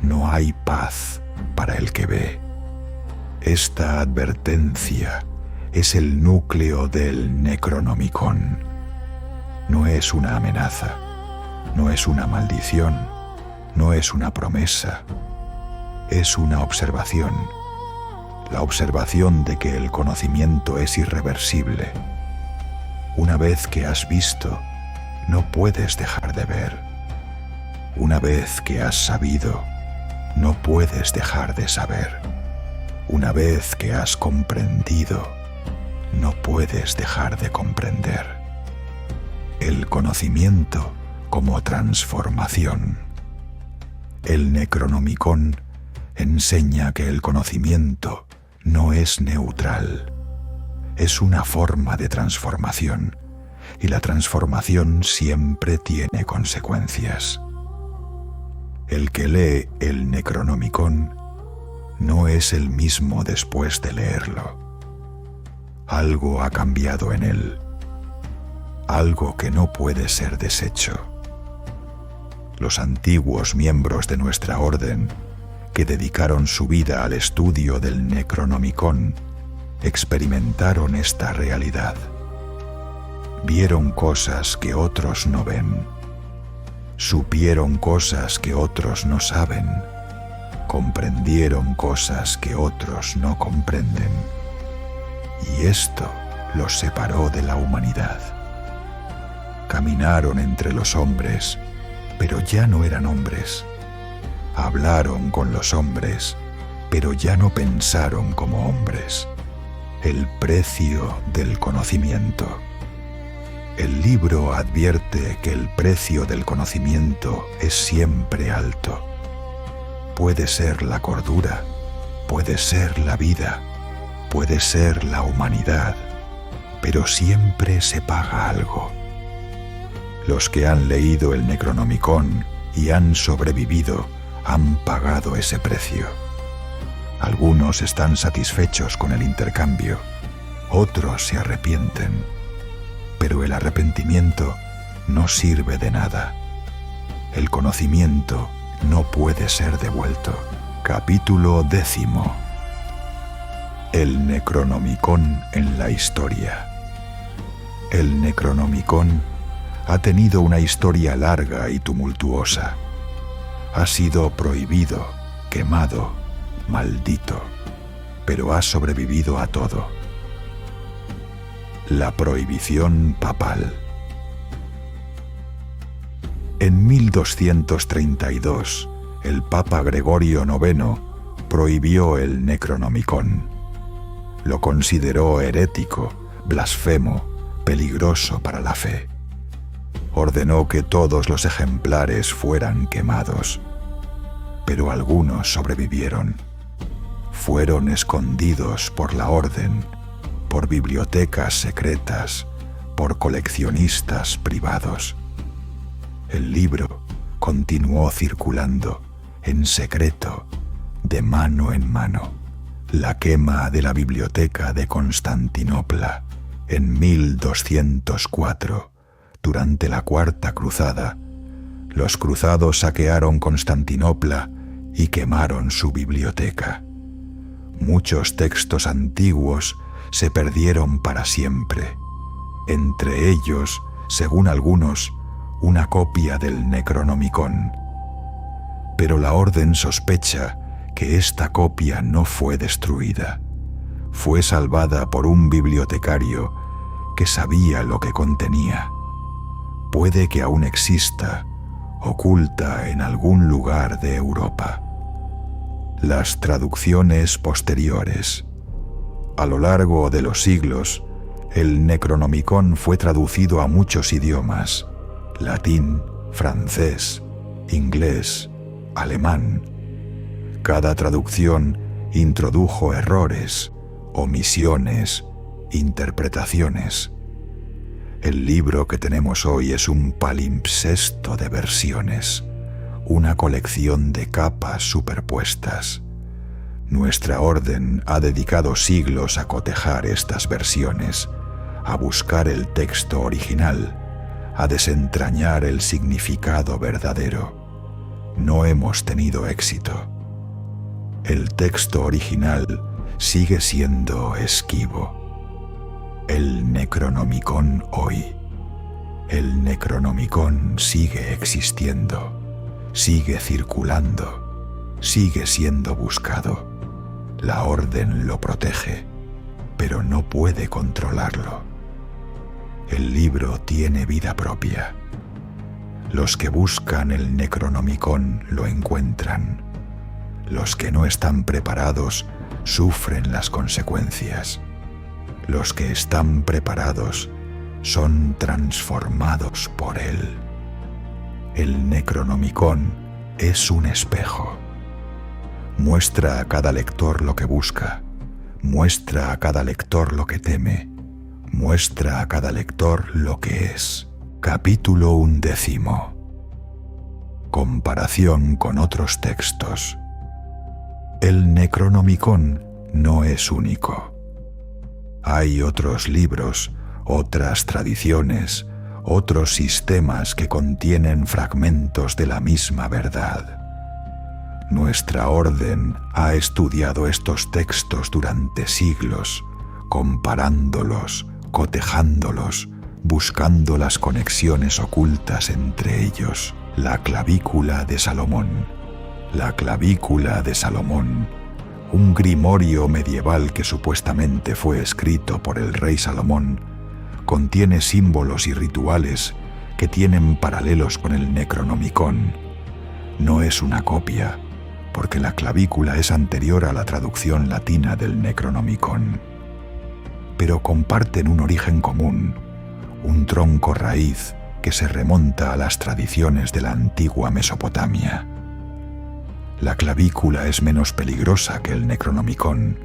[SPEAKER 1] no hay paz para el que ve. Esta advertencia es el núcleo del Necronomicon. No es una amenaza, no es una maldición, no es una promesa. Es una observación, la observación de que el conocimiento es irreversible. Una vez que has visto, no puedes dejar de ver. Una vez que has sabido, no puedes dejar de saber. Una vez que has comprendido, no puedes dejar de comprender. El conocimiento como transformación. El Necronomicon enseña que el conocimiento no es neutral. Es una forma de transformación, y la transformación siempre tiene consecuencias. El que lee el Necronomicon no es el mismo después de leerlo. Algo ha cambiado en él, algo que no puede ser deshecho. Los antiguos miembros de nuestra orden, que dedicaron su vida al estudio del Necronomicon, experimentaron esta realidad. Vieron cosas que otros no ven. Supieron cosas que otros no saben. Comprendieron cosas que otros no comprenden. Y esto los separó de la humanidad. Caminaron entre los hombres, pero ya no eran hombres. Hablaron con los hombres, pero ya no pensaron como hombres. El precio del conocimiento. El libro advierte que el precio del conocimiento es siempre alto. Puede ser la cordura, puede ser la vida, puede ser la humanidad, pero siempre se paga algo. Los que han leído el Necronomicon y han sobrevivido han pagado ese precio. Algunos están satisfechos con el intercambio, otros se arrepienten, pero el arrepentimiento no sirve de nada. El conocimiento no puede ser devuelto. Capítulo 10. El Necronomicon en la historia. El Necronomicon ha tenido una historia larga y tumultuosa. Ha sido prohibido, quemado, maldito, pero ha sobrevivido a todo. La prohibición papal. En 1232, el Papa Gregorio IX prohibió el Necronomicon. Lo consideró herético, blasfemo, peligroso para la fe. Ordenó que todos los ejemplares fueran quemados, pero algunos sobrevivieron. Fueron escondidos por la orden, por bibliotecas secretas, por coleccionistas privados. El libro continuó circulando en secreto, de mano en mano. La quema de la biblioteca de Constantinopla en 1204, durante la Cuarta Cruzada, los cruzados saquearon Constantinopla y quemaron su biblioteca. Muchos textos antiguos se perdieron para siempre, entre ellos, según algunos, una copia del Necronomicon. Pero la orden sospecha que esta copia no fue destruida. Fue salvada por un bibliotecario que sabía lo que contenía. Puede que aún exista, oculta en algún lugar de Europa. Las traducciones posteriores. A lo largo de los siglos, el Necronomicon fue traducido a muchos idiomas: latín, francés, inglés, alemán. Cada traducción introdujo errores, omisiones, interpretaciones. El libro que tenemos hoy es un palimpsesto de versiones, una colección de capas superpuestas. Nuestra orden ha dedicado siglos a cotejar estas versiones, a buscar el texto original, a desentrañar el significado verdadero. No hemos tenido éxito. El texto original sigue siendo esquivo. El Necronomicon hoy. El Necronomicon sigue existiendo, sigue circulando, sigue siendo buscado. La orden lo protege, pero no puede controlarlo. El libro tiene vida propia. Los que buscan el Necronomicon lo encuentran. Los que no están preparados sufren las consecuencias. Los que están preparados son transformados por él. El Necronomicon es un espejo. Muestra a cada lector lo que busca, muestra a cada lector lo que teme, muestra a cada lector lo que es. Capítulo 11. Comparación con otros textos. El Necronomicon no es único. Hay otros libros, otras tradiciones, otros sistemas que contienen fragmentos de la misma verdad. Nuestra orden ha estudiado estos textos durante siglos, comparándolos, cotejándolos, buscando las conexiones ocultas entre ellos. La clavícula de Salomón. La clavícula de Salomón, un grimorio medieval que supuestamente fue escrito por el rey Salomón, contiene símbolos y rituales que tienen paralelos con el Necronomicon. No es una copia, porque la clavícula es anterior a la traducción latina del Necronomicon. Pero comparten un origen común, un tronco raíz que se remonta a las tradiciones de la antigua Mesopotamia. La clavícula es menos peligrosa que el Necronomicon.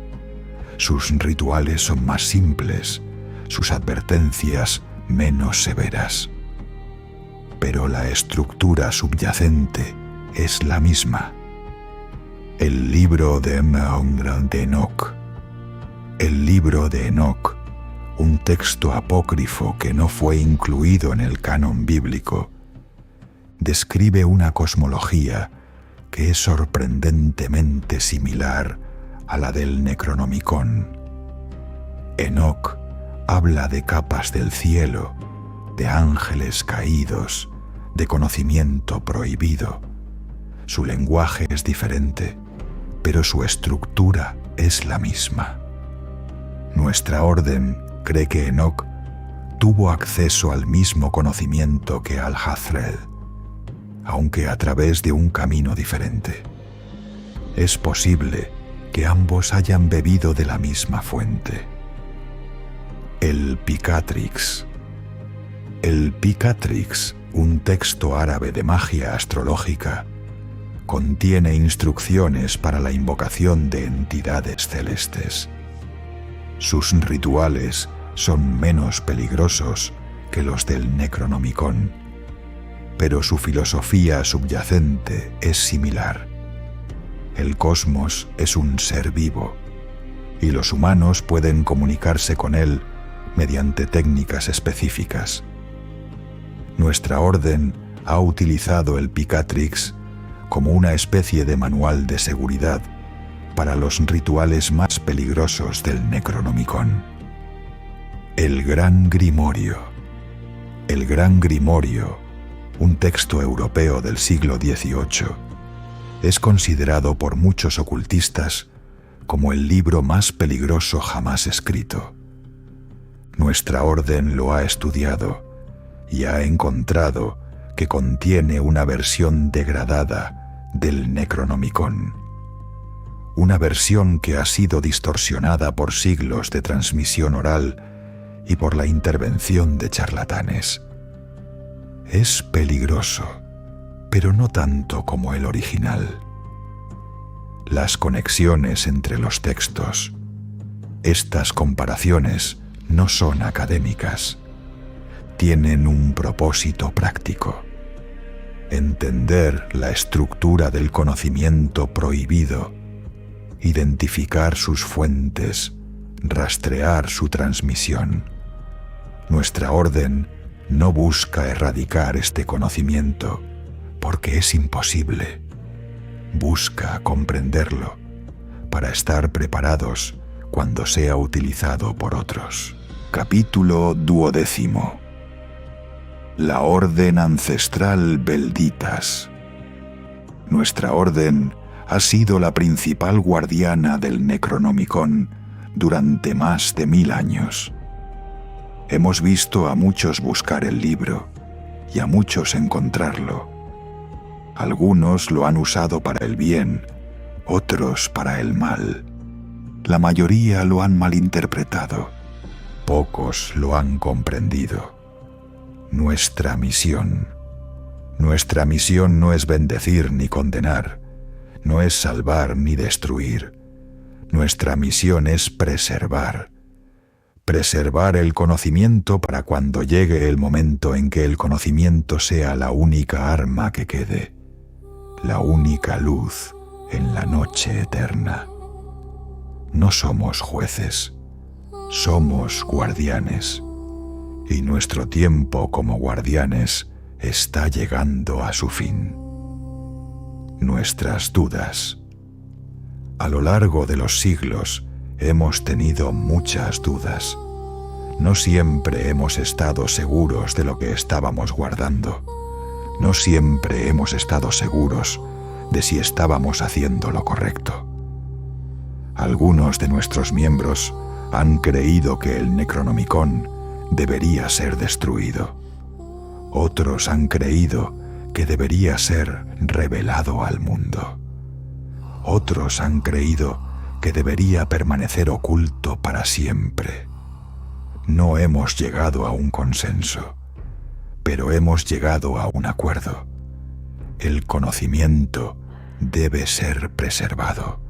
[SPEAKER 1] Sus rituales son más simples, sus advertencias menos severas. Pero la estructura subyacente es la misma. El libro de Enoch. El libro de Enoch, un texto apócrifo que no fue incluido en el canon bíblico, describe una cosmología que es sorprendentemente similar a la del Necronomicon. Enoch habla de capas del cielo, de ángeles caídos, de conocimiento prohibido. Su lenguaje es diferente, pero su estructura es la misma. Nuestra orden cree que Enoch tuvo acceso al mismo conocimiento que Al-Jazreel. aunque a través de un camino diferente. Es posible que ambos hayan bebido de la misma fuente. El Picatrix. El Picatrix, un texto árabe de magia astrológica, contiene instrucciones para la invocación de entidades celestes. Sus rituales son menos peligrosos que los del Necronomicon, pero su filosofía subyacente es similar. El cosmos es un ser vivo, y los humanos pueden comunicarse con él mediante técnicas específicas. Nuestra orden ha utilizado el Picatrix como una especie de manual de seguridad para los rituales más peligrosos del Necronomicon. El Gran Grimorio. El Gran Grimorio, un texto europeo del siglo XVIII, es considerado por muchos ocultistas como el libro más peligroso jamás escrito. Nuestra orden lo ha estudiado y ha encontrado que contiene una versión degradada del Necronomicon. Una versión que ha sido distorsionada por siglos de transmisión oral y por la intervención de charlatanes. Es peligroso, pero no tanto como el original. Las conexiones entre los textos. Estas comparaciones no son académicas. Tienen un propósito práctico. Entender la estructura del conocimiento prohibido, identificar sus fuentes, rastrear su transmisión. Nuestra orden no busca erradicar este conocimiento, porque es imposible. Busca comprenderlo para estar preparados cuando sea utilizado por otros. Capítulo 12. La Orden Ancestral Belditas. Nuestra orden ha sido la principal guardiana del Necronomicon durante más de 1000 años. Hemos visto a muchos buscar el libro y a muchos encontrarlo. Algunos lo han usado para el bien, otros para el mal. La mayoría lo han malinterpretado. Pocos lo han comprendido. Nuestra misión no es bendecir ni condenar, no es salvar ni destruir. Nuestra misión es preservar el conocimiento para cuando llegue el momento en que el conocimiento sea la única arma que quede, la única luz en la noche eterna. No somos jueces, somos guardianes, y nuestro tiempo como guardianes está llegando a su fin. Nuestras dudas. A lo largo de los siglos hemos tenido muchas dudas. No siempre hemos estado seguros de lo que estábamos guardando. No siempre hemos estado seguros de si estábamos haciendo lo correcto. Algunos de nuestros miembros han creído que el Necronomicon debería ser destruido. Otros han creído que debería ser revelado al mundo. Otros han creído que debería permanecer oculto para siempre. No hemos llegado a un consenso, pero hemos llegado a un acuerdo. El conocimiento debe ser preservado,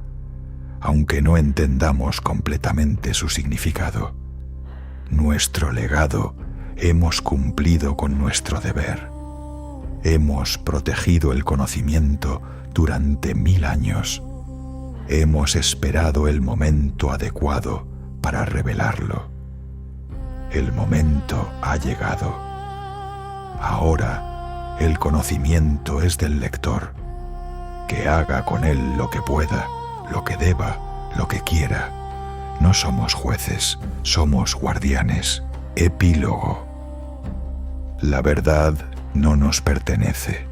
[SPEAKER 1] aunque no entendamos completamente su significado. Nuestro legado, hemos cumplido con nuestro deber. Hemos protegido el conocimiento durante 1000 años. Hemos esperado el momento adecuado para revelarlo. El momento ha llegado. Ahora, el conocimiento es del lector. Que haga con él lo que pueda, lo que deba, lo que quiera. No somos jueces, somos guardianes. Epílogo. La verdad no nos pertenece.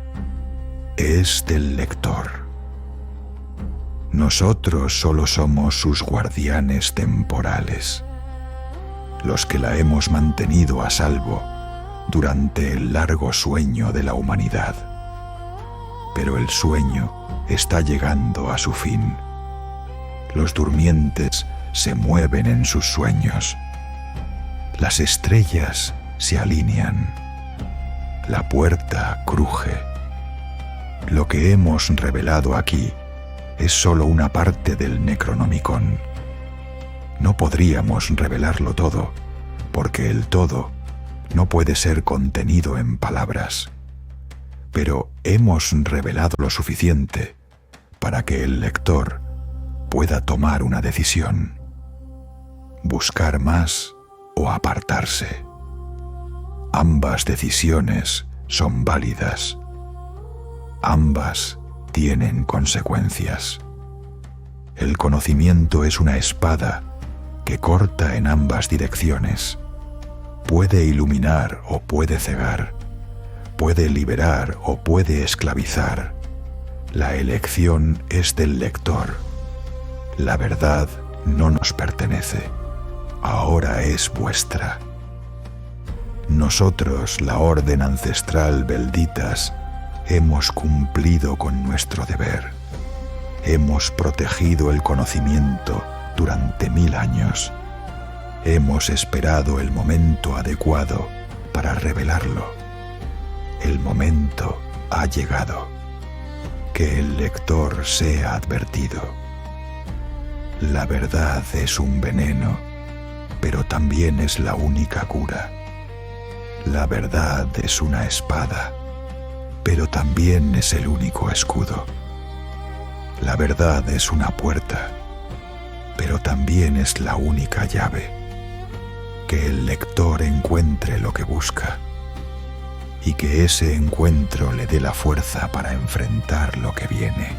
[SPEAKER 1] Es del lector. Nosotros solo somos sus guardianes temporales, los que la hemos mantenido a salvo durante el largo sueño de la humanidad. pero el sueño está llegando a su fin. Los durmientes se mueven en sus sueños. Las estrellas se alinean. La puerta cruje. Lo que hemos revelado aquí es solo una parte del Necronomicon. No podríamos revelarlo todo, porque el todo no puede ser contenido en palabras. Pero hemos revelado lo suficiente para que el lector pueda tomar una decisión: buscar más o apartarse. Ambas decisiones son válidas. Ambas tienen consecuencias. El conocimiento es una espada que corta en ambas direcciones. Puede iluminar o puede cegar. Puede liberar o puede esclavizar. La elección es del lector. La verdad no nos pertenece. Ahora es vuestra. Nosotros, la Orden Ancestral Belditas, hemos cumplido con nuestro deber. Hemos protegido el conocimiento durante 1000 años. Hemos esperado el momento adecuado para revelarlo. El momento ha llegado. Que el lector sea advertido. La verdad es un veneno, pero también es la única cura. La verdad es una espada, pero también es el único escudo. La verdad es una puerta, pero también es la única llave. Que el lector encuentre lo que busca y que ese encuentro le dé la fuerza para enfrentar lo que viene.